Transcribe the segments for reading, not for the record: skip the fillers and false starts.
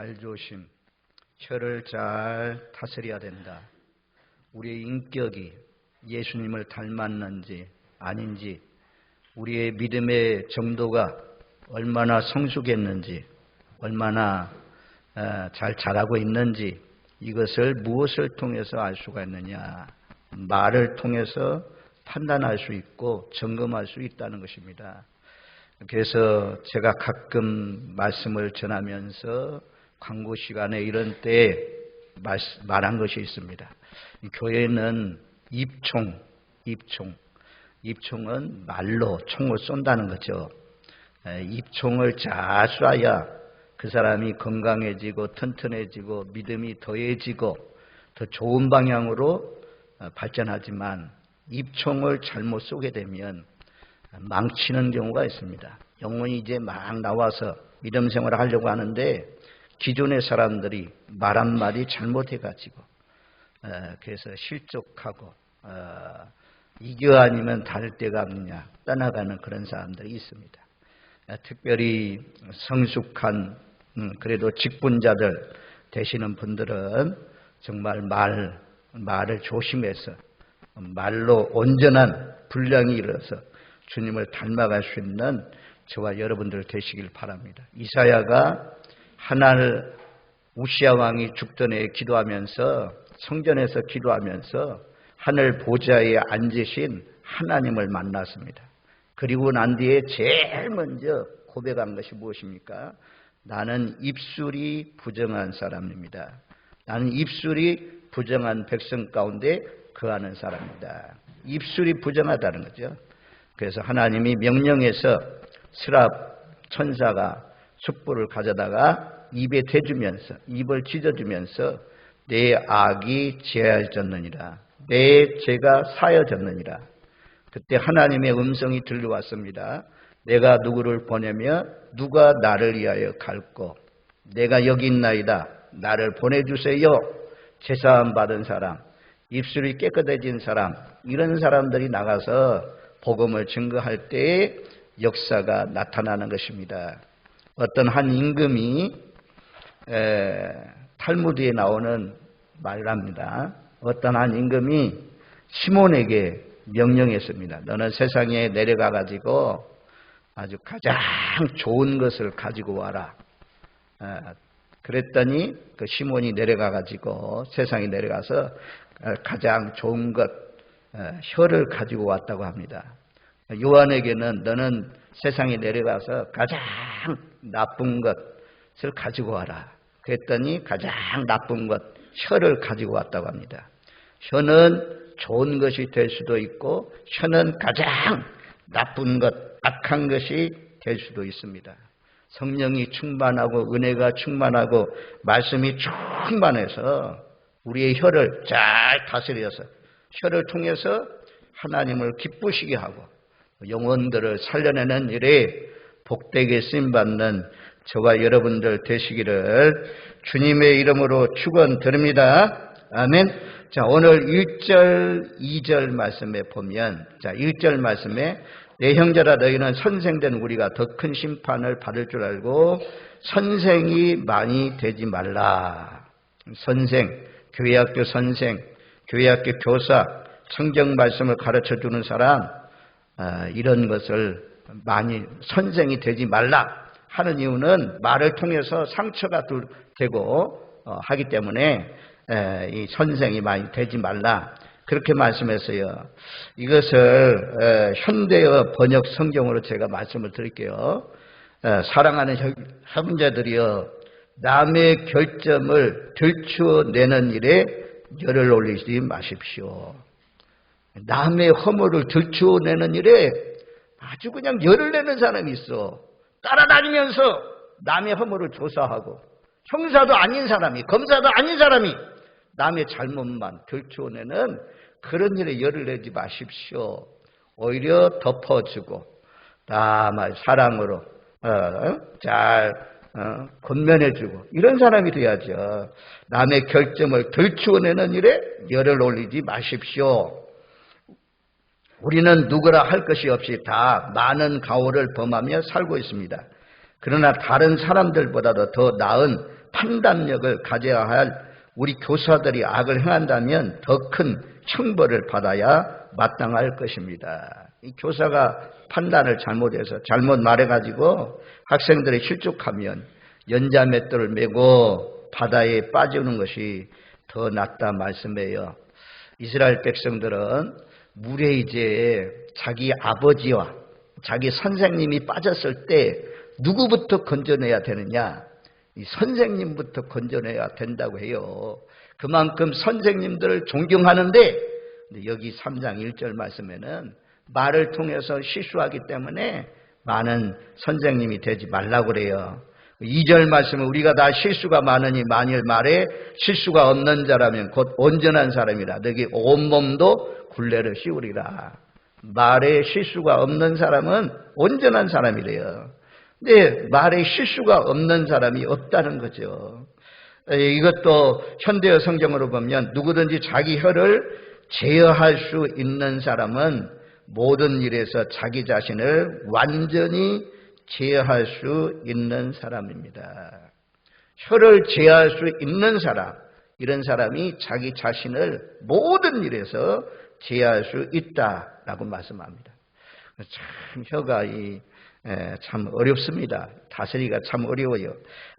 말조심, 혀를 잘 다스려야 된다. 우리의 인격이 예수님을 닮았는지 아닌지, 우리의 믿음의 정도가 얼마나 성숙했는지, 얼마나 잘 자라고 있는지, 이것을 무엇을 통해서 알 수가 있느냐? 말을 통해서 판단할 수 있고 점검할 수 있다는 것입니다. 그래서 제가 가끔 말씀을 전하면서 광고 시간에 이런 때에 말한 것이 있습니다. 교회는 입총은 말로 총을 쏜다는 거죠. 입총을 잘 쏴야 그 사람이 건강해지고 튼튼해지고 믿음이 더해지고 더 좋은 방향으로 발전하지만 입총을 잘못 쏘게 되면 망치는 경우가 있습니다. 영혼이 이제 막 나와서 믿음 생활을 하려고 하는데 기존의 사람들이 말 한마디 잘못해가지고 그래서 실족하고 이겨 아니면 다를 데가 없느냐 떠나가는 그런 사람들이 있습니다. 특별히 성숙한 그래도 직분자들 되시는 분들은 정말 말을 조심해서 말로 온전한 분량이 일어서 주님을 닮아갈 수 있는 저와 여러분들 되시길 바랍니다. 이사야가 하늘 우시야 왕이 죽던 해에 기도하면서 성전에서 기도하면서 하늘 보좌에 앉으신 하나님을 만났습니다. 그리고 난 뒤에 제일 먼저 고백한 것이 무엇입니까? 나는 입술이 부정한 사람입니다. 나는 입술이 부정한 백성 가운데 거하는 사람입니다. 입술이 부정하다는 거죠. 그래서 하나님이 명령해서 스랍 천사가 숯불을 가져다가 입에 대주면서 입을 찢어주면서 내 악이 제하여졌느니라, 내 죄가 사여졌느니라. 그때 하나님의 음성이 들려왔습니다. 내가 누구를 보내며 누가 나를 위하여 갈고, 내가 여기 있나이다, 나를 보내주세요. 제사함 받은 사람, 입술이 깨끗해진 사람, 이런 사람들이 나가서 복음을 증거할 때에 역사가 나타나는 것입니다. 어떤 한 임금이 탈무드에 나오는 말을 합니다. 어떤 한 임금이 시몬에게 명령했습니다. 너는 세상에 내려가 가지고 아주 가장 좋은 것을 가지고 와라. 그랬더니 그 시몬이 내려가 가지고 세상에 내려가서 가장 좋은 것 혀를 가지고 왔다고 합니다. 요한에게는 너는 세상에 내려가서 가장 나쁜 것을 가지고 와라. 그랬더니 가장 나쁜 것 혀를 가지고 왔다고 합니다. 혀는 좋은 것이 될 수도 있고 혀는 가장 나쁜 것, 악한 것이 될 수도 있습니다. 성령이 충만하고 은혜가 충만하고 말씀이 충만해서 우리의 혀를 잘 다스려서 혀를 통해서 하나님을 기쁘시게 하고 영혼들을 살려내는 일에 복되게 쓰임받는 저와 여러분들 되시기를 주님의 이름으로 축원드립니다. 아멘. 자, 오늘 1절, 2절 말씀에 보면, 자, 1절 말씀에 내 형제라 너희는 선생된 우리가 더 큰 심판을 받을 줄 알고 선생이 많이 되지 말라. 선생, 교회학교 선생, 교회학교 교사, 성경 말씀을 가르쳐주는 사람, 이런 것을 많이 선생이 되지 말라 하는 이유는 말을 통해서 상처가 되고 하기 때문에 이 선생이 많이 되지 말라 그렇게 말씀했어요. 이것을 현대어 번역 성경으로 제가 말씀을 드릴게요. 사랑하는 형제들이여, 남의 결점을 들추어내는 일에 열을 올리지 마십시오. 남의 허물을 들추어내는 일에 아주 그냥 열을 내는 사람이 있어. 따라다니면서 남의 허물을 조사하고, 형사도 아닌 사람이, 검사도 아닌 사람이 남의 잘못만 들추어내는 그런 일에 열을 내지 마십시오. 오히려 덮어주고 다만 사랑으로 잘 권면해주고 이런 사람이 돼야죠. 남의 결점을 들추어내는 일에 열을 올리지 마십시오. 우리는 누구라 할 것이 없이 다 많은 가오를 범하며 살고 있습니다. 그러나 다른 사람들보다도 더 나은 판단력을 가져야 할 우리 교사들이 악을 행한다면 더 큰 형벌을 받아야 마땅할 것입니다. 이 교사가 판단을 잘못해서 잘못 말해가지고 학생들이 실족하면 연자맷돌을 메고 바다에 빠지는 것이 더 낫다 말씀이에요. 이스라엘 백성들은 물에 이제 자기 아버지와 자기 선생님이 빠졌을 때 누구부터 건져내야 되느냐? 이 선생님부터 건져내야 된다고 해요. 그만큼 선생님들을 존경하는데 여기 3장 1절 말씀에는 말을 통해서 실수하기 때문에 많은 선생님이 되지 말라고 그래요. 2절 말씀은 우리가 다 실수가 많으니 만일 말에 실수가 없는 자라면 곧 온전한 사람이라 너희 온몸도 굴레를 씌우리라. 말에 실수가 없는 사람은 온전한 사람이래요. 근데 말에 실수가 없는 사람이 없다는 거죠. 이것도 현대어 성경으로 보면 누구든지 자기 혀를 제어할 수 있는 사람은 모든 일에서 자기 자신을 완전히 제어할 수 있는 사람입니다. 혀를 제어할 수 있는 사람, 이런 사람이 자기 자신을 모든 일에서 제어할 수 있다라고 말씀합니다. 참 혀가 참 어렵습니다. 다스리기가 참 어려워요.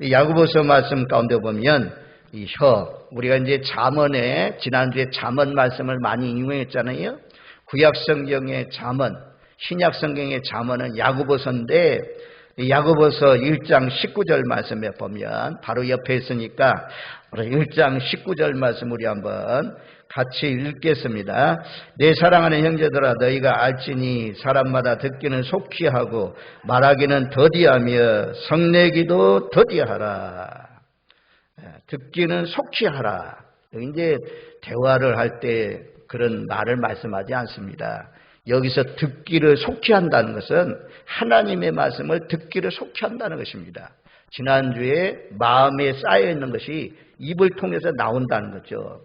야고보서 말씀 가운데 보면 이 혀, 우리가 이제 잠언에 지난주에 잠언 말씀을 많이 인용했잖아요. 구약 성경의 잠언, 신약 성경의 잠언은 야고보서인데 야고보서 1장 19절 말씀에 보면 바로 옆에 있으니까 1장 19절 말씀 우리 한번 같이 읽겠습니다. 내 사랑하는 형제들아 너희가 알지니 사람마다 듣기는 속히 하고 말하기는 더디하며 성내기도 더디하라. 듣기는 속히 하라. 이제 대화를 할 때 그런 말을 말씀하지 않습니다. 여기서 듣기를 속히 한다는 것은 하나님의 말씀을 듣기를 속히 한다는 것입니다. 지난주에 마음에 쌓여있는 것이 입을 통해서 나온다는 거죠.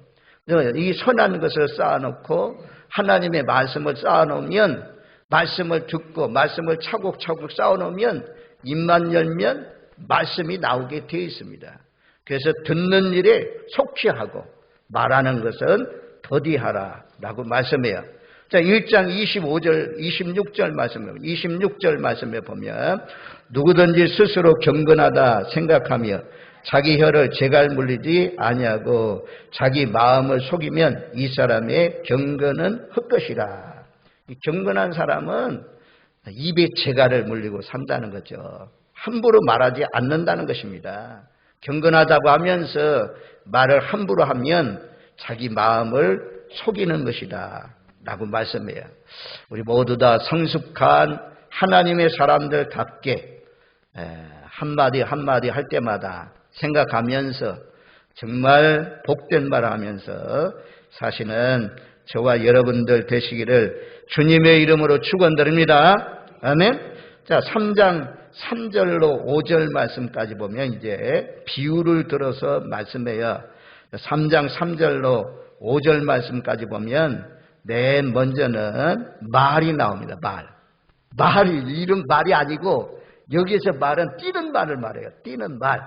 이 선한 것을 쌓아놓고 하나님의 말씀을 쌓아놓으면 말씀을 듣고 말씀을 차곡차곡 쌓아놓으면 입만 열면 말씀이 나오게 되어 있습니다. 그래서 듣는 일에 속히 하고 말하는 것은 더디하라라고 말씀해요. 자, 1장 25절, 26절 말씀에 보면 누구든지 스스로 경건하다 생각하며 자기 혀를 재갈 물리지 아니하고 자기 마음을 속이면 이 사람의 경건은 헛것이라. 경건한 사람은 입에 재갈을 물리고 산다는 거죠. 함부로 말하지 않는다는 것입니다. 경건하다고 하면서 말을 함부로 하면 자기 마음을 속이는 것이다 라고 말씀해요. 우리 모두 다 성숙한 하나님의 사람들답게 한마디 한마디 할 때마다 생각하면서 정말 복된 말을 하면서 사시는 저와 여러분들 되시기를 주님의 이름으로 축원드립니다. 아멘. 자, 3장 3절로 5절 말씀까지 보면 이제 비유를 들어서 말씀해요. 3장 3절로 5절 말씀까지 보면 맨 먼저는 말이 나옵니다. 말이 이런 말이 아니고 여기서 말은 뛰는 말을 말해요. 뛰는 말.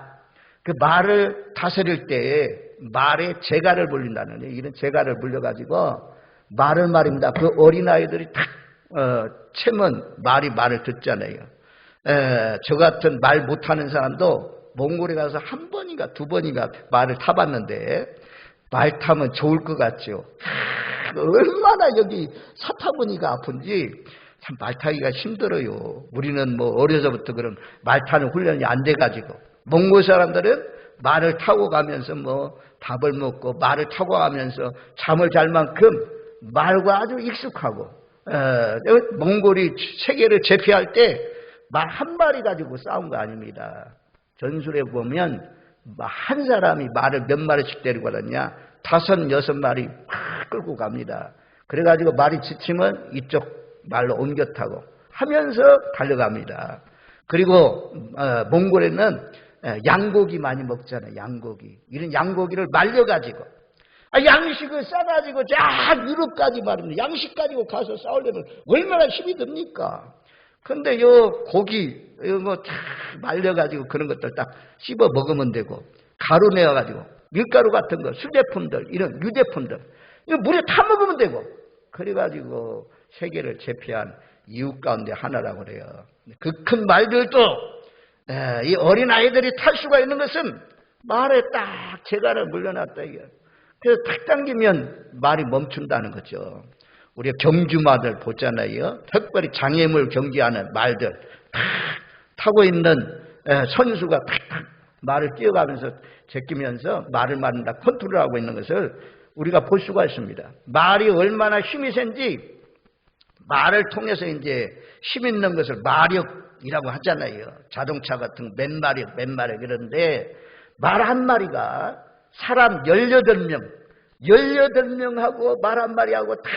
그 말을 다스릴 때 말에 재갈을 물린다는 거예요. 이런 재갈을 물려가지고 말을 말입니다. 그 어린아이들이 탁 채면 말을 듣잖아요. 저 같은 말 못하는 사람도 몽골에 가서 한 번인가 두 번인가 말을 타봤는데 말 타면 좋을 것 같죠. 얼마나 여기 사타구니가 아픈지 참 말 타기가 힘들어요. 우리는 뭐 어려서부터 그런 말 타는 훈련이 안 돼가지고 몽골 사람들은 말을 타고 가면서 뭐 밥을 먹고 말을 타고 가면서 잠을 잘 만큼 말과 아주 익숙하고 몽골이 세계를 제패할 때 말 한 마리 가지고 싸운 거 아닙니다. 전술에 보면 한 사람이 말을 몇 마리씩 데리고 가느냐 5, 6마리 막 끌고 갑니다. 그래가지고 말이 지치면 이쪽 말로 옮겨 타고 하면서 달려갑니다. 그리고 몽골에는 양고기 많이 먹잖아요. 양고기. 이런 양고기를 말려가지고 양식을 싸가지고 쫙 유럽까지 말입니다. 양식 가지고 가서 싸우려면 얼마나 힘이 듭니까? 근데 요 고기 이거 뭐 쫙 말려가지고 그런 것들 딱 씹어 먹으면 되고 가루 내어가지고 밀가루 같은 거, 수제품들, 이런 유제품들 이거 물에 타 먹으면 되고, 그래가지고 세계를 제패한 이유 가운데 하나라고 그래요. 그 큰 말들도 이 어린아이들이 탈 수가 있는 것은 말에 딱 재갈을 물려놨다 이게. 그래서 탁 당기면 말이 멈춘다는 거죠. 우리가 경주마들 보잖아요. 특별히 장애물 경주하는 말들 탁 타고 있는 선수가 탁탁 말을 뛰어가면서 제끼면서 말을 맞는다 컨트롤하고 있는 것을 우리가 볼 수가 있습니다. 말이 얼마나 힘이 센지 말을 통해서 이제 힘 있는 것을 마력이라고 하잖아요. 자동차 같은 맨마력 이런데 말 한 마리가 사람 18명하고 말 한 마리하고 다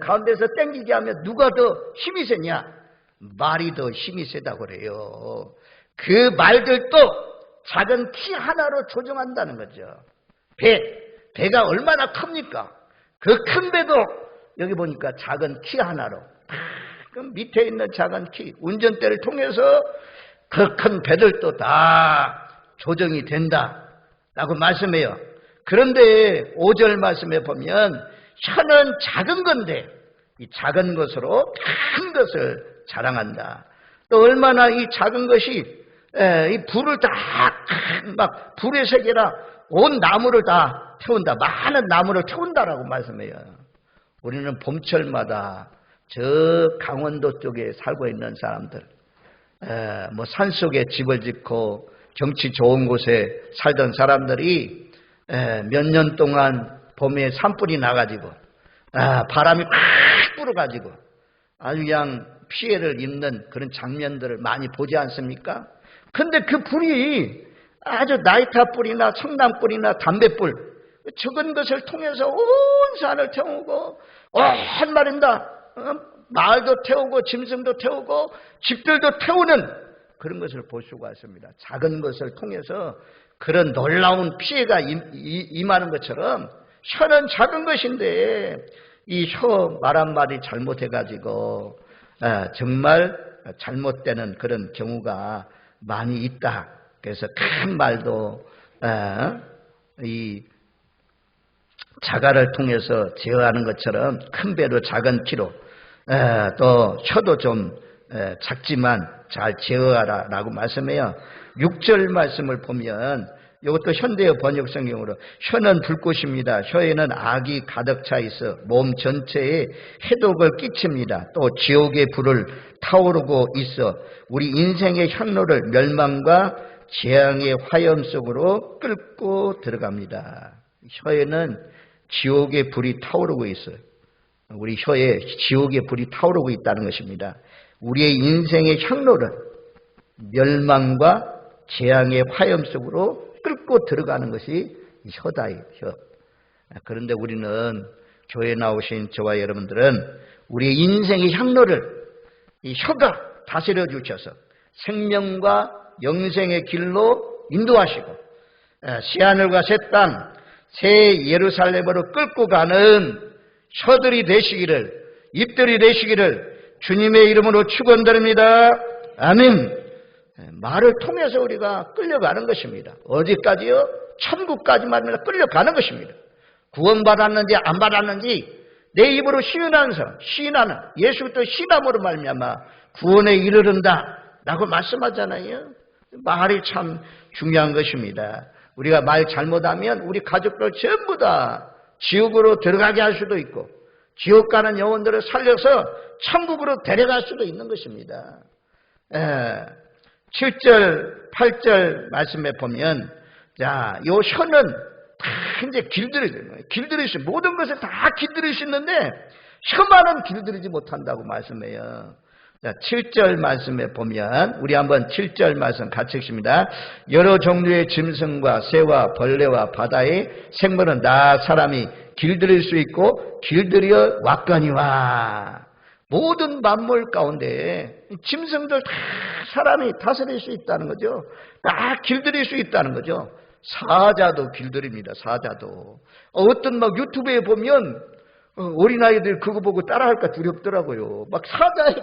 가운데서 땡기게 하면 누가 더 힘이 세냐? 말이 더 힘이 세다고 그래요. 그 말들도 작은 키 하나로 조종한다는 거죠. 배가 얼마나 큽니까? 그 큰 배도 여기 보니까 작은 키 하나로 그 밑에 있는 작은 키 운전대를 통해서 그 큰 배들도 다 조정이 된다라고 말씀해요. 그런데 5절 말씀에 보면 혀는 작은 건데 이 작은 것으로 큰 것을 자랑한다. 또 얼마나 이 작은 것이 이 불을 다 막 불의 세계라 온 나무를 다 태운다. 많은 나무를 태운다라고 말씀해요. 우리는 봄철마다 저 강원도 쪽에 살고 있는 사람들, 뭐 산속에 집을 짓고 경치 좋은 곳에 살던 사람들이 몇 년 동안 봄에 산불이 나가지고 바람이 꽉 불어가지고 아주 그냥 피해를 입는 그런 장면들을 많이 보지 않습니까? 근데 그 불이 아주 나이타불이나 청남불이나 담배불 적은 것을 통해서 온 산을 태우고 온 말인다 마을도 태우고 짐승도 태우고 집들도 태우는 그런 것을 볼 수가 있습니다. 작은 것을 통해서 그런 놀라운 피해가 임하는 것처럼 혀는 작은 것인데 이 혀 말 한마디 잘못해가지고 정말 잘못되는 그런 경우가 많이 있다. 그래서 큰 말도 이 자가를 통해서 제어하는 것처럼 큰 배로 작은 키로 또 혀도 좀 작지만 잘 제어하라 라고 말씀해요. 6절 말씀을 보면 이것도 현대의 번역 성경으로 혀는 불꽃입니다. 혀에는 악이 가득 차 있어 몸 전체에 해독을 끼칩니다. 또 지옥의 불을 타오르고 있어 우리 인생의 향로를 멸망과 재앙의 화염 속으로 끌고 들어갑니다. 혀에는 지옥의 불이 타오르고 있어요. 우리 혀에 지옥의 불이 타오르고 있다는 것입니다. 우리의 인생의 향로를 멸망과 재앙의 화염 속으로 끌고 들어가는 것이 혀다. 혀. 그런데 우리는 교회에 나오신 저와 여러분들은 우리의 인생의 향로를 이 혀가 다스려 주셔서 생명과 영생의 길로 인도하시고 새하늘과 새 땅, 새 예루살렘으로 끌고 가는 혀들이 되시기를, 입들이 되시기를 주님의 이름으로 축원드립니다. 아멘. 말을 통해서 우리가 끌려가는 것입니다. 어디까지요? 천국까지만 끌려가는 것입니다. 구원받았는지 안 받았는지 내 입으로 시인하는 예수 그리스도 신함으로 말미암아 구원에 이르른다 라고 말씀하잖아요. 말이 참 중요한 것입니다. 우리가 말 잘못하면 우리 가족들 전부 다 지옥으로 들어가게 할 수도 있고 지옥 가는 영혼들을 살려서 천국으로 데려갈 수도 있는 것입니다. 7절, 8절 말씀에 보면 자, 요 혀는 다 이제 길들여지는 거예요. 길들일 모든 것을 다 길들일 수 있는데 혀만은 길들이지 못한다고 말씀해요. 자, 7절 말씀에 보면 우리 한번 7절 말씀 같이 읽습니다. 여러 종류의 짐승과 새와 벌레와 바다의 생물은 다 사람이 길들일 수 있고 길들여 왔거니와. 모든 만물 가운데 짐승들 다 사람이 다스릴 수 있다는 거죠. 다 길들일 수 있다는 거죠. 사자도 길들입니다. 사자도. 어떤 막 유튜브에 보면 어린아이들 그거 보고 따라할까 두렵더라고요. 막 사자에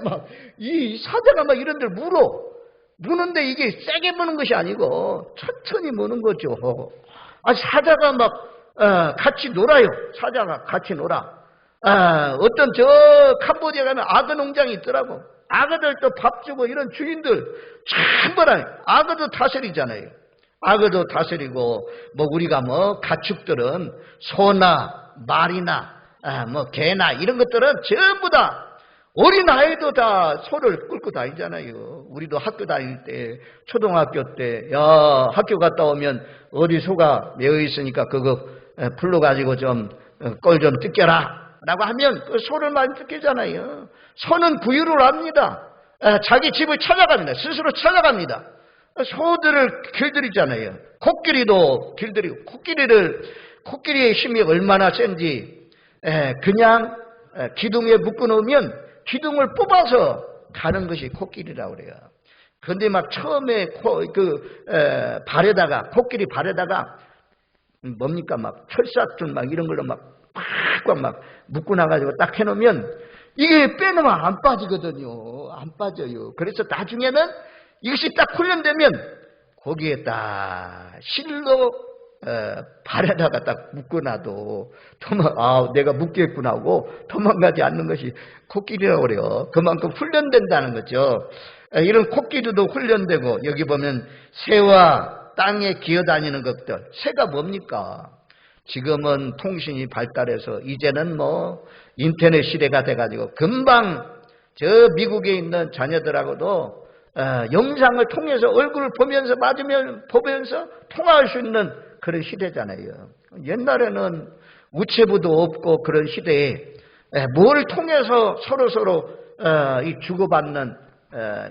이 사자가 막 이런 데를 무는데 이게 세게 무는 것이 아니고 천천히 무는 거죠. 사자가 막 같이 놀아요. 사자가 같이 놀아. 어떤 저 캄보디아 가면 악어 농장이 있더라고. 악어들 또 밥 주고 이런 주인들 참벌하네. 악어도 다스리잖아요. 악어도 다스리고 뭐 우리가 뭐 가축들은 소나 말이나 뭐 개나 이런 것들은 전부 다 어린아이도 다 소를 끌고 다니잖아요. 우리도 학교 다닐 때 초등학교 때 학교 갔다 오면 어디 소가 매어 있으니까 그거 불러가지고 좀 꼴 좀 뜯겨라 라고 하면 그 소를 많이 뜯기잖아요. 소는 구유를 합니다. 자기 집을 찾아갑니다. 스스로 찾아갑니다. 소들을 길들이잖아요. 코끼리도 길들이고 코끼리의 힘이 얼마나 센지 그냥 기둥에 묶어놓으면 기둥을 뽑아서 가는 것이 코끼리라고 그래요. 그런데 막 처음에 발에다가 코끼리 발에다가 뭡니까 막 철사줄 막 이런 걸로 막 팍 막 묶고 나가지고 딱 해놓으면 이게 빼놓으면 안 빠지거든요. 안 빠져요. 그래서 나중에는 이것이 딱 훈련되면 거기에 딱 실로 발에다가 딱 묶어놔도 내가 묶였구나 하고 도망가지 않는 것이 코끼리라고 그래요. 그만큼 훈련된다는 거죠. 이런 코끼리도 훈련되고 여기 보면 새와 땅에 기어다니는 것들. 새가 뭡니까? 지금은 통신이 발달해서 이제는 뭐 인터넷 시대가 돼가지고 금방 저 미국에 있는 자녀들하고도 영상을 통해서 얼굴을 보면서 보면서 통화할 수 있는 그런 시대잖아요. 옛날에는 우체부도 없고 그런 시대에 뭘 통해서 서로 이 주고받는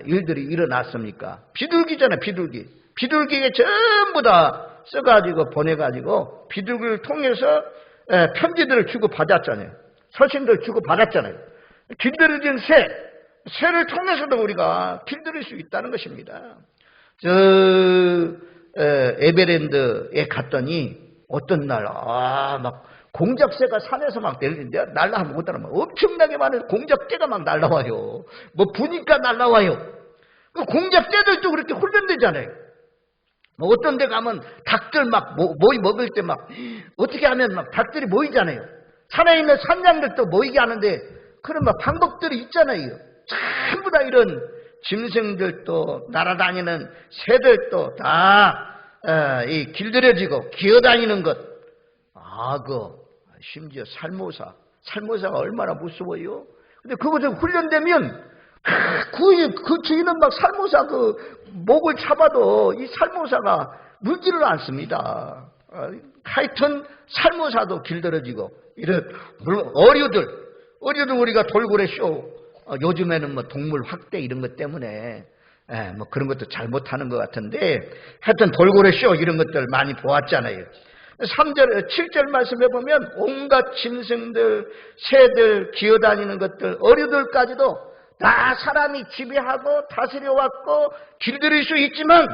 일들이 일어났습니까? 비둘기잖아요. 비둘기에 전부 다 써가지고 보내가지고 비둘기를 통해서 편지들을 주고받았잖아요. 서신들 주고받았잖아요. 길들여진 새를 통해서도 우리가 길들일 수 있다는 것입니다. 에베랜드에 갔더니 어떤 날 막 공작새가 산에서 막 내리는데 날라가면 못 따라가면 엄청나게 많은 공작새가 막 날라와요. 뭐 부니까 날라와요. 그 공작새들도 그렇게 훈련되잖아요. 뭐 어떤 데 가면 닭들 막 모이 먹을 때 막 어떻게 하면 막 닭들이 모이잖아요. 산에 있는 산양들도 모이게 하는데 그런 막 방법들이 있잖아요. 전부 다 이런 짐승들도 날아다니는 새들도 다 이 길들여지고 기어다니는 것. 악어, 심지어 살모사가 얼마나 무서워요. 근데 그것을 훈련되면 그 주인은 막 살모사 그 목을 잡아도 이 살모사가 물지를 않습니다. 하여튼 살모사도 길들여지고 이런 어류들 우리가 돌고래 쇼 요즘에는 뭐 동물 학대 이런 것 때문에 뭐 그런 것도 잘못하는 것 같은데 하여튼 돌고래 쇼 이런 것들 많이 보았잖아요. 7절 말씀에 보면 온갖 짐승들, 새들, 기어다니는 것들, 어류들까지도 다 사람이 지배하고 다스려왔고 길들일 수 있지만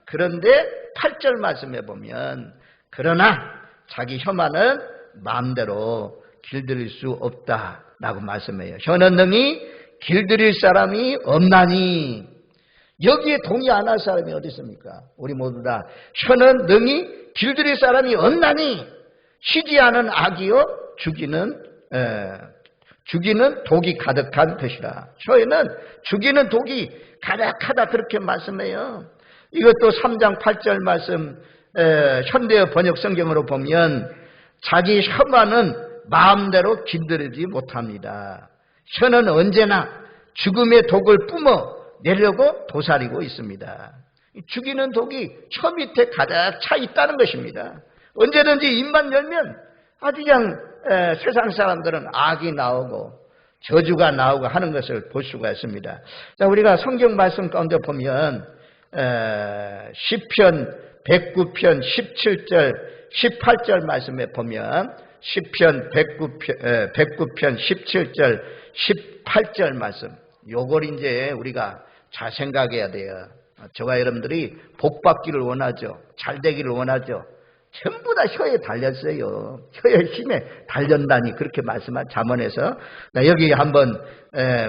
그런데 8절 말씀에 보면 그러나 자기 혀만은 마음대로 길들일 수 없다라고 말씀해요. 혀는 능히 길들일 사람이 없나니. 여기에 동의 안 할 사람이 어디 있습니까? 우리 모두 다 혀는 능히 길들일 사람이 없나니 쉬지 않은 악이요 죽이는 독이 가득한 것이라. 혀에는 죽이는 독이 가득하다 그렇게 말씀해요. 이것도 3장 8절 말씀 현대어 번역 성경으로 보면 자기 혀만은 마음대로 길들이지 못합니다. 혀는 언제나 죽음의 독을 뿜어 내려고 도사리고 있습니다. 죽이는 독이 혀 밑에 가득 차 있다는 것입니다. 언제든지 입만 열면 아주 그냥 세상 사람들은 악이 나오고 저주가 나오고 하는 것을 볼 수가 있습니다. 자, 우리가 성경 말씀 가운데 보면 시편 109편 17절 18절 말씀에 보면 시편 109편 17절 18절 말씀 요걸 이제 우리가 잘 생각해야 돼요. 저와 여러분들이 복 받기를 원하죠. 잘 되기를 원하죠. 전부 다 혀에 달렸어요. 혀의 힘에 달렸다니 그렇게 말씀한 잠언에서. 여기 한번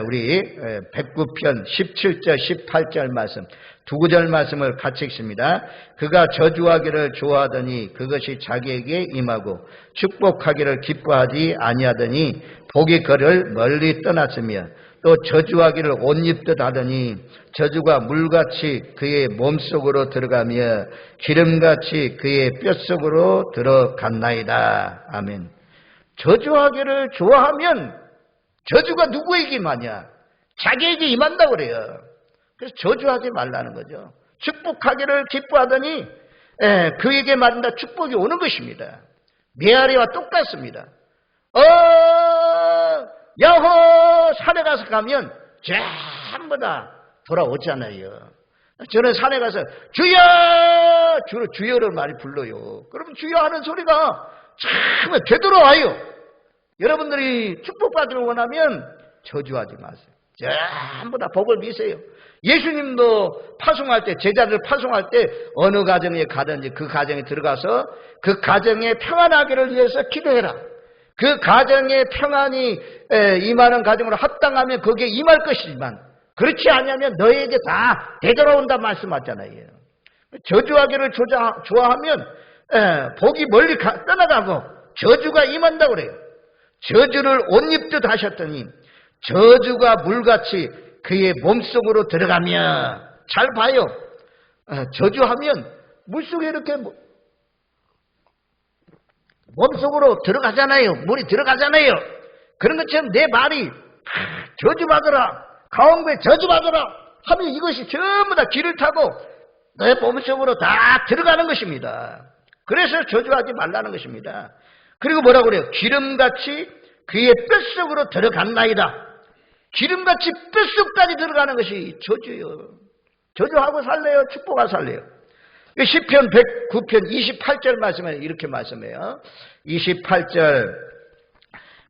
우리 109편 17절 18절 말씀 두 구절 말씀을 같이 읽습니다. 그가 저주하기를 좋아하더니 그것이 자기에게 임하고 축복하기를 기뻐하지 아니하더니 복이 그를 멀리 떠났으며 또 저주하기를 옷 입듯 하더니 저주가 물같이 그의 몸속으로 들어가며 기름같이 그의 뼛속으로 들어갔나이다. 아멘. 저주하기를 좋아하면 저주가 누구에게 임하냐? 자기에게 임한다고 그래요. 그래서 저주하지 말라는 거죠. 축복하기를 기뻐하더니 그에게 말한다 축복이 오는 것입니다. 메아리와 똑같습니다. 야호 산에 가서 가면 전부 다 돌아오잖아요. 저는 산에 가서 주여 주로 주여를 많이 불러요. 그러면 주여 하는 소리가 참 되돌아와요. 여러분들이 축복받기를 원하면 저주하지 마세요. 전부 다 복을 비세요. 예수님도 파송할 때 제자들 파송할 때 어느 가정에 가든지 그 가정에 들어가서 그 가정에 평안하기를 위해서 기도해라. 그 가정에 평안이 임하는 가정으로 합당하면 거기에 임할 것이지만 그렇지 않으면 너에게 다 되돌아온다 말씀하잖아요. 저주하기를 좋아하면 복이 멀리 떠나가고 저주가 임한다고 그래요. 저주를 옷 입듯 하셨더니 저주가 물같이 그의 몸속으로 들어가며 잘 봐요. 저주하면 물속에 이렇게 몸속으로 들어가잖아요. 물이 들어가잖아요. 그런 것처럼 내 말이 저주받아라 가운데 저주받아라 하면 이것이 전부 다 길을 타고 내 몸속으로 다 들어가는 것입니다. 그래서 저주하지 말라는 것입니다. 그리고 뭐라고 그래요? 기름같이 그의 뼛속으로 들어갔나이다. 기름같이 뼛속까지 들어가는 것이 저주요. 저주하고 살래요? 축복하고 살래요? 시편 109편 28절 말씀에 이렇게 말씀해요. 28절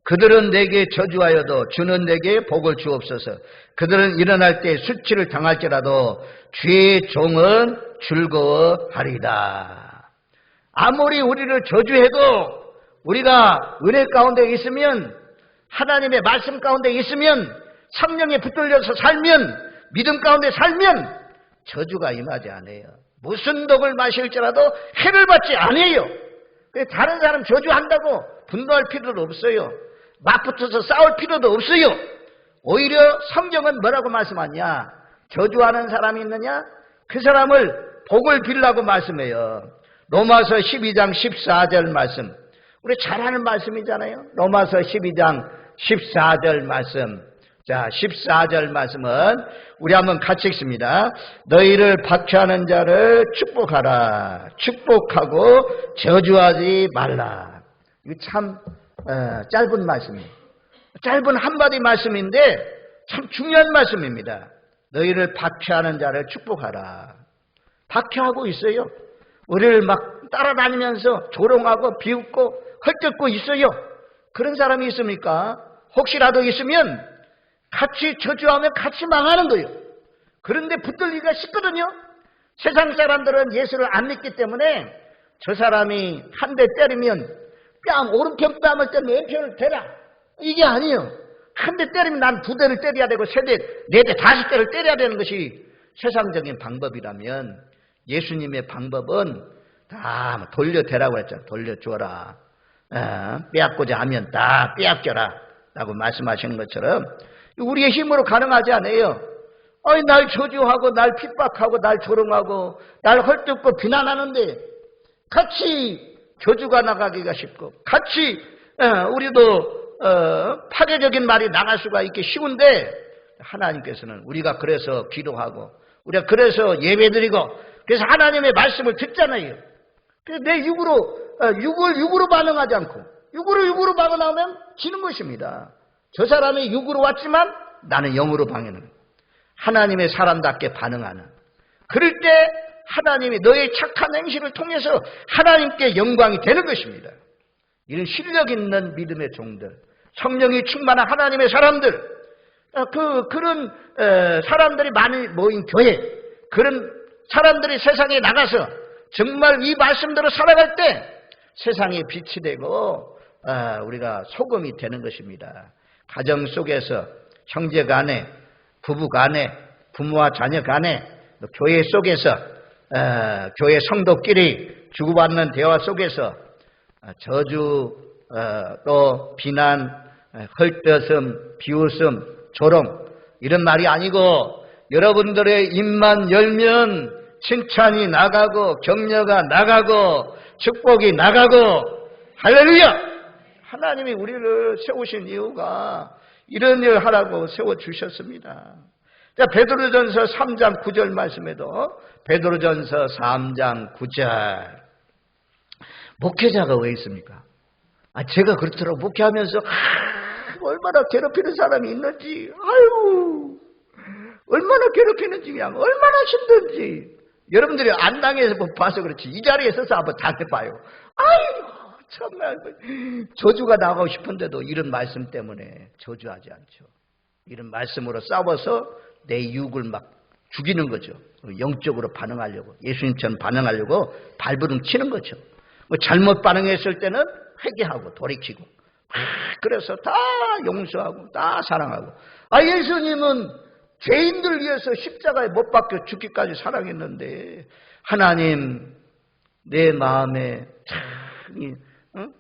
그들은 내게 저주하여도 주는 내게 복을 주옵소서. 그들은 일어날 때 수치를 당할지라도 주의 종은 즐거워하리다. 아무리 우리를 저주해도 우리가 은혜 가운데 있으면 하나님의 말씀 가운데 있으면 성령에 붙들려서 살면 믿음 가운데 살면 저주가 임하지 않아요. 무슨 독을 마실지라도 해를 받지 않아요. 다른 사람 저주한다고 분노할 필요도 없어요. 맞붙어서 싸울 필요도 없어요. 오히려 성경은 뭐라고 말씀하냐? 저주하는 사람이 있느냐? 그 사람을 복을 빌라고 말씀해요. 로마서 12장 14절 말씀. 우리 잘 아는 말씀이잖아요. 로마서 12장 14절 말씀. 자, 14절 말씀은 우리 한번 같이 읽습니다. 너희를 박해하는 자를 축복하라. 축복하고 저주하지 말라. 이거 참 짧은 말씀이에요. 짧은 한마디 말씀인데 참 중요한 말씀입니다. 너희를 박해하는 자를 축복하라. 박해하고 있어요. 우리를 막 따라다니면서 조롱하고 비웃고 헐뜯고 있어요. 그런 사람이 있습니까? 혹시라도 있으면 같이 저주하면 같이 망하는 거예요. 그런데 붙들기가 쉽거든요. 세상 사람들은 예수를 안 믿기 때문에 저 사람이 한 대 때리면 오른편 뺨을 때리면 왼편을 대라. 이게 아니에요. 한 대 때리면 난 두 대를 때려야 되고 세 대, 네 대, 다섯 대를 때려야 되는 것이 세상적인 방법이라면 예수님의 방법은 다 돌려대라고 했잖아요. 돌려줘라. 빼앗고자 하면 다 빼앗겨라 라고 말씀하시는 것처럼 우리의 힘으로 가능하지 않아요. 날 저주하고 날 핍박하고 날 조롱하고 날 헐뜯고 비난하는데 같이 저주가 나가기가 쉽고 같이 우리도 파괴적인 말이 나갈 수가 있기 쉬운데 하나님께서는 우리가 그래서 기도하고 우리가 그래서 예배드리고 그래서 하나님의 말씀을 듣잖아요. 그래서 내 육으로 반응하지 않고 육으로 반응하면 지는 것입니다. 저 사람이 육으로 왔지만 나는 영으로 반응하는 하나님의 사람답게 반응하는 그럴 때 하나님이 너의 착한 행실을 통해서 하나님께 영광이 되는 것입니다. 이런 실력 있는 믿음의 종들 성령이 충만한 하나님의 사람들 그런 사람들이 많이 모인 교회 그런 사람들이 세상에 나가서 정말 이 말씀대로 살아갈 때 세상에 빛이 되고 우리가 소금이 되는 것입니다. 가정 속에서 형제 간에, 부부 간에, 부모와 자녀 간에, 교회 속에서 교회 성도끼리 주고받는 대화 속에서 저주, 또 비난, 헐떠섬, 비웃음, 조롱 이런 말이 아니고 여러분들의 입만 열면 칭찬이 나가고 격려가 나가고 축복이 나가고 할렐루야! 하나님이 우리를 세우신 이유가 이런 일을 하라고 세워주셨습니다. 베드로전서 3장 9절 말씀에도 베드로전서 3장 9절 목회자가 왜 있습니까? 제가 그렇더라고 목회하면서 얼마나 괴롭히는 사람이 있는지 아유 얼마나 괴롭히는지 그냥 얼마나 힘든지 여러분들이 안 당해서 봐서 그렇지 이 자리에 서서 한번 당해봐요. 아유 정말 저주가 나가고 싶은데도 이런 말씀 때문에 저주하지 않죠. 이런 말씀으로 싸워서 내 육을 막 죽이는 거죠. 영적으로 반응하려고 예수님처럼 반응하려고 발버둥 치는 거죠. 잘못 반응했을 때는 회개하고 돌이키고 그래서 다 용서하고 다 사랑하고 예수님은 죄인들 위해서 십자가에 못 박혀 죽기까지 사랑했는데 하나님 내 마음에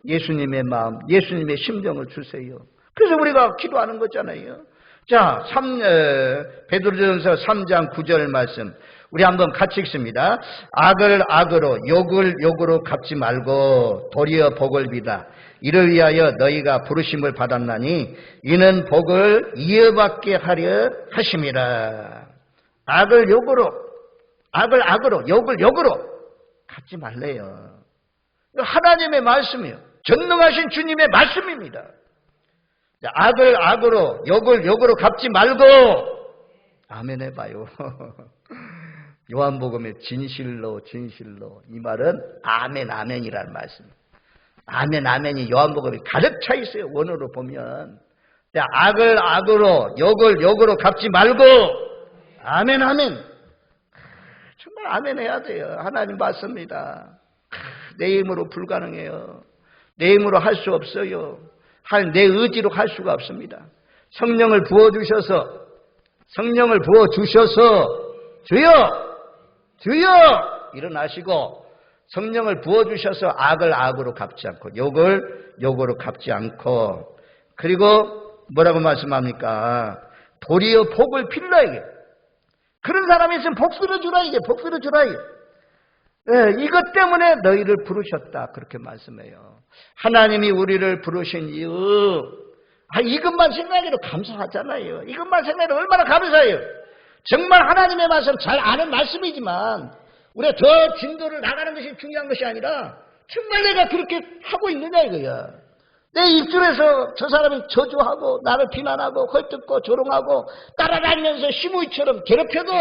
예수님의 마음 예수님의 심정을 주세요. 그래서 우리가 기도하는 거잖아요. 자, 베드로전서 3장 9절 말씀 우리 한번 같이 읽습니다. 악을 악으로 욕을 욕으로 갚지 말고 도리어 복을 비다. 이를 위하여 너희가 부르심을 받았나니 이는 복을 이어받게 하려 하심이라. 악을 욕으로 악을 악으로 욕을 욕으로 갚지 말래요. 하나님의 말씀이에요. 전능하신 주님의 말씀입니다. 악을 악으로 욕을 욕으로 갚지 말고 아멘 해봐요. 요한복음에 진실로 진실로 이 말은 아멘 아멘이라는 말씀입니다. 아멘 아멘이 요한복음에 가득 차 있어요. 원어로 보면 악을 악으로 욕을 욕으로 갚지 말고 아멘 아멘 정말 아멘 해야 돼요. 하나님 맞습니다. 내 힘으로 불가능해요. 내 힘으로 할 수 없어요. 내 의지로 할 수가 없습니다. 성령을 부어주셔서 주여 일어나시고 성령을 부어주셔서 악을 악으로 갚지 않고 욕을 욕으로 갚지 않고 그리고 뭐라고 말씀합니까? 도리어 복을 빌라 이게. 그런 사람이 있으면 복 빌어주라 이게. 복 빌어주라 이게. 이것 때문에 너희를 부르셨다 그렇게 말씀해요. 하나님이 우리를 부르신 이유 이것만 생각해도 감사하잖아요. 이것만 생각해도 얼마나 감사해요. 정말 하나님의 말씀 잘 아는 말씀이지만 우리가 더 진도를 나가는 것이 중요한 것이 아니라 정말 내가 그렇게 하고 있느냐 이거야. 내 입술에서 저 사람이 저주하고 나를 비난하고 헐뜯고 조롱하고 따라다니면서 시무이처럼 괴롭혀도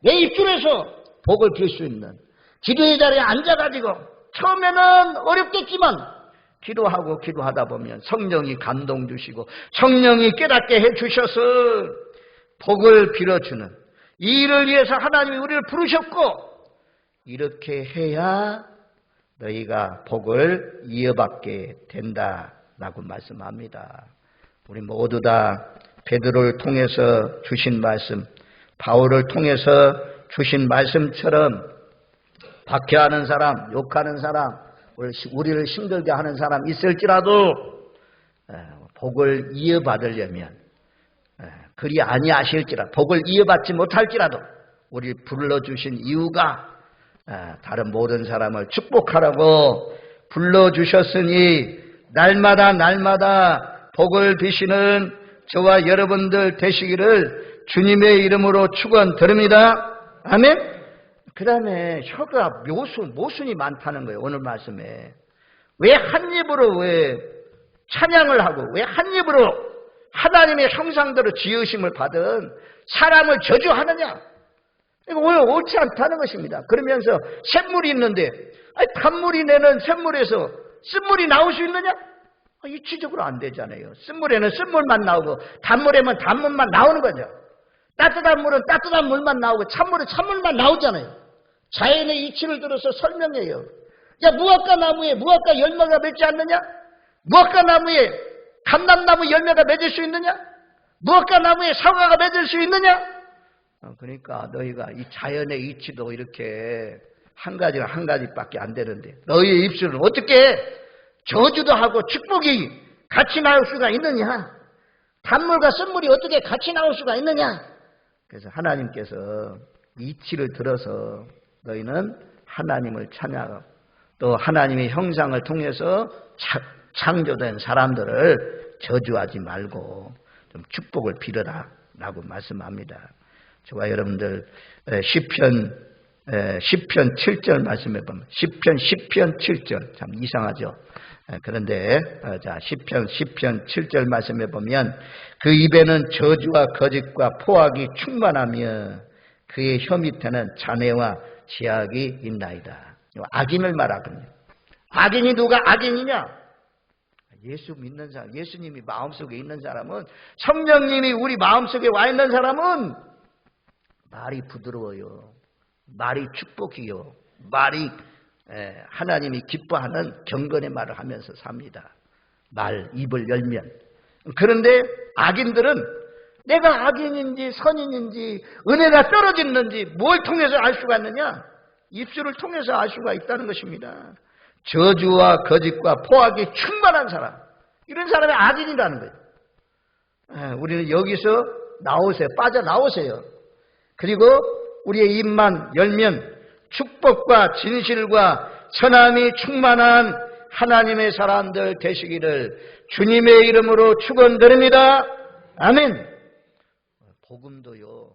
내 입술에서 복을 빌 수 있는 기도의 자리에 앉아가지고 처음에는 어렵겠지만 기도하고 기도하다 보면 성령이 감동 주시고 성령이 깨닫게 해주셔서 복을 빌어주는 이 일을 위해서 하나님이 우리를 부르셨고 이렇게 해야 너희가 복을 이어받게 된다라고 말씀합니다. 우리 모두 다 베드로를 통해서 주신 말씀 바울을 통해서 주신 말씀처럼 박해하는 사람, 욕하는 사람, 우리를 힘들게 하는 사람 있을지라도 복을 이어받으려면 그리 아니하실지라도 복을 이어받지 못할지라도 우리 불러주신 이유가 다른 모든 사람을 축복하라고 불러주셨으니 날마다 복을 비시는 저와 여러분들 되시기를 주님의 이름으로 축원드립니다. 아멘. 그 다음에 혀가 모순이 많다는 거예요. 오늘 말씀에. 왜 한 입으로 왜 찬양을 하고 왜 한 입으로 하나님의 형상대로 지으심을 받은 사람을 저주하느냐. 이거 오늘 옳지 않다는 것입니다. 그러면서 샘물이 있는데 단물이 내는 샘물에서 쓴물이 나올 수 있느냐? 이치적으로 안 되잖아요. 쓴물에는 쓴물만 나오고 단물에는 단물만 나오는 거죠. 따뜻한 물은 따뜻한 물만 나오고 찬물은 찬물만 나오잖아요. 자연의 이치를 들어서 설명해요. 야, 무화과 나무에 무화과 열매가 맺지 않느냐? 무화과 나무에 감람나무 열매가 맺을 수 있느냐? 무화과 나무에 사과가 맺을 수 있느냐? 그러니까 너희가 이 자연의 이치도 이렇게 한 가지가 한 가지밖에 안 되는데 너희의 입술은 어떻게 저주도 하고 축복이 같이 나올 수가 있느냐? 단물과 쓴물이 어떻게 같이 나올 수가 있느냐? 그래서 하나님께서 이치를 들어서 너희는 하나님을 찬양하고 또 하나님의 형상을 통해서 창조된 사람들을 저주하지 말고 좀 축복을 빌어라 라고 말씀합니다. 저와 여러분들 시편 7절 말씀해 보면 시편 7절 참 이상하죠. 그런데 자 시편 7절 말씀해 보면 그 입에는 저주와 거짓과 포악이 충만하며 그의 혀 밑에는 잔해와 지악이 있나이다. 악인을 말하거든요. 악인이 누가 악인이냐? 예수 믿는 사람, 예수님이 마음속에 있는 사람은, 성령님이 우리 마음속에 와 있는 사람은 말이 부드러워요. 말이 축복이요. 말이 하나님이 기뻐하는 경건의 말을 하면서 삽니다. 입을 열면. 그런데 악인들은 내가 악인인지 선인인지 은혜가 떨어졌는지 뭘 통해서 알 수가 있느냐? 입술을 통해서 알 수가 있다는 것입니다. 저주와 거짓과 포악이 충만한 사람, 이런 사람이 악인이라는 거예요. 우리는 여기서 나오세요. 빠져나오세요. 그리고 우리의 입만 열면 축복과 진실과 선함이 충만한 하나님의 사람들 되시기를 주님의 이름으로 축원드립니다. 아멘. 복음도요.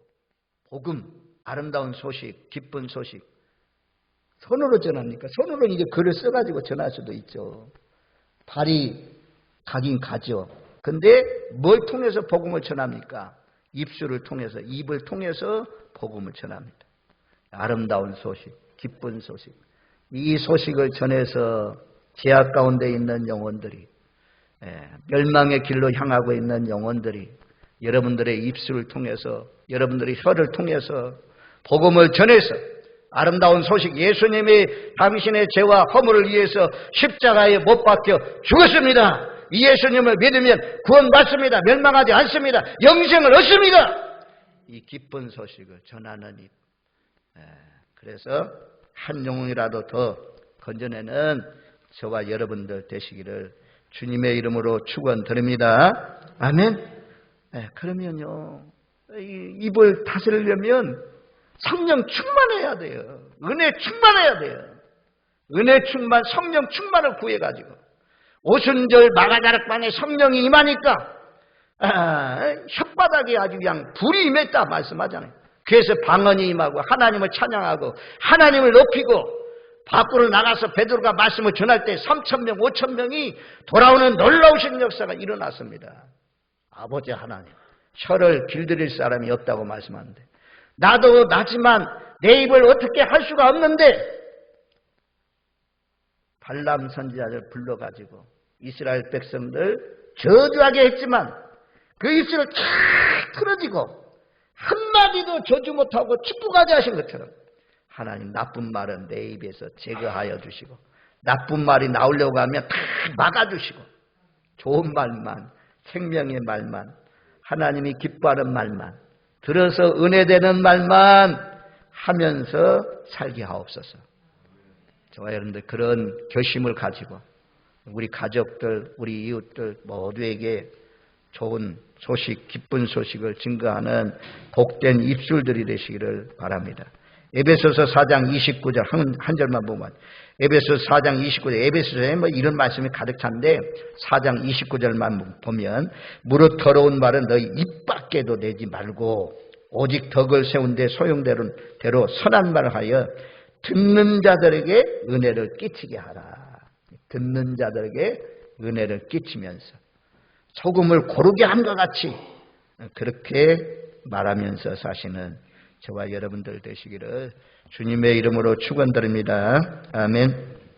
복음, 아름다운 소식, 기쁜 소식. 손으로 전합니까? 손으로 이제 글을 써가지고 전할 수도 있죠. 발이 가긴 가죠. 근데 뭘 통해서 복음을 전합니까? 입술을 통해서, 입을 통해서 복음을 전합니다. 아름다운 소식, 기쁜 소식. 이 소식을 전해서 죄악 가운데 있는 영혼들이, 멸망의 길로 향하고 있는 영혼들이 여러분들의 입술을 통해서, 여러분들의 혀를 통해서 복음을 전해서 아름다운 소식, 예수님이 당신의 죄와 허물을 위해서 십자가에 못 박혀 죽었습니다. 이 예수님을 믿으면 구원받습니다. 멸망하지 않습니다. 영생을 얻습니다. 이 기쁜 소식을 전하는 입. 그래서 한 영혼이라도 더 건져내는 저와 여러분들 되시기를 주님의 이름으로 축원드립니다. 아멘. 그러면요, 이 입을 다스리려면 성령 충만해야 돼요. 은혜 충만해야 돼요. 은혜 충만, 성령 충만을 구해가지고 오순절 마가다락방에 성령이 임하니까 혓바닥에 아주 그냥 불이 임했다 말씀하잖아요. 그래서 방언이 임하고 하나님을 찬양하고 하나님을 높이고 밖으로 나가서 베드로가 말씀을 전할 때 3,000명, 5,000명이 돌아오는 놀라우신 역사가 일어났습니다. 아버지 하나님, 혀를 길들일 사람이 없다고 말씀하는데 나도 나지만 내 입을 어떻게 할 수가 없는데 발람 선지자를 불러가지고 이스라엘 백성들 저주하게 했지만 그 입술을 쫙 틀어지고 한마디도 저주 못하고 축복하게 하신 것처럼 하나님 나쁜 말은 내 입에서 제거하여 주시고 나쁜 말이 나오려고 하면 다 막아주시고 좋은 말만, 생명의 말만, 하나님이 기뻐하는 말만, 들어서 은혜되는 말만 하면서 살게 하옵소서. 저와 여러분들 그런 결심을 가지고 우리 가족들, 우리 이웃들 모두에게 좋은 소식, 기쁜 소식을 증거하는 복된 입술들이 되시기를 바랍니다. 에베소서 4장 29절 한 절만 보면 에베소서 4장 29절 에베소서에 뭐 이런 말씀이 가득 찬데 4장 29절만 보면 무릇 더러운 말은 너희 입 밖에도 내지 말고 오직 덕을 세운 데 소용대로 선한 말을 하여 듣는 자들에게 은혜를 끼치게 하라. 듣는 자들에게 은혜를 끼치면서 소금을 고르게 함과 같이 그렇게 말하면서 사시는 저와 여러분들 되시기를 주님의 이름으로 축원드립니다. 아멘.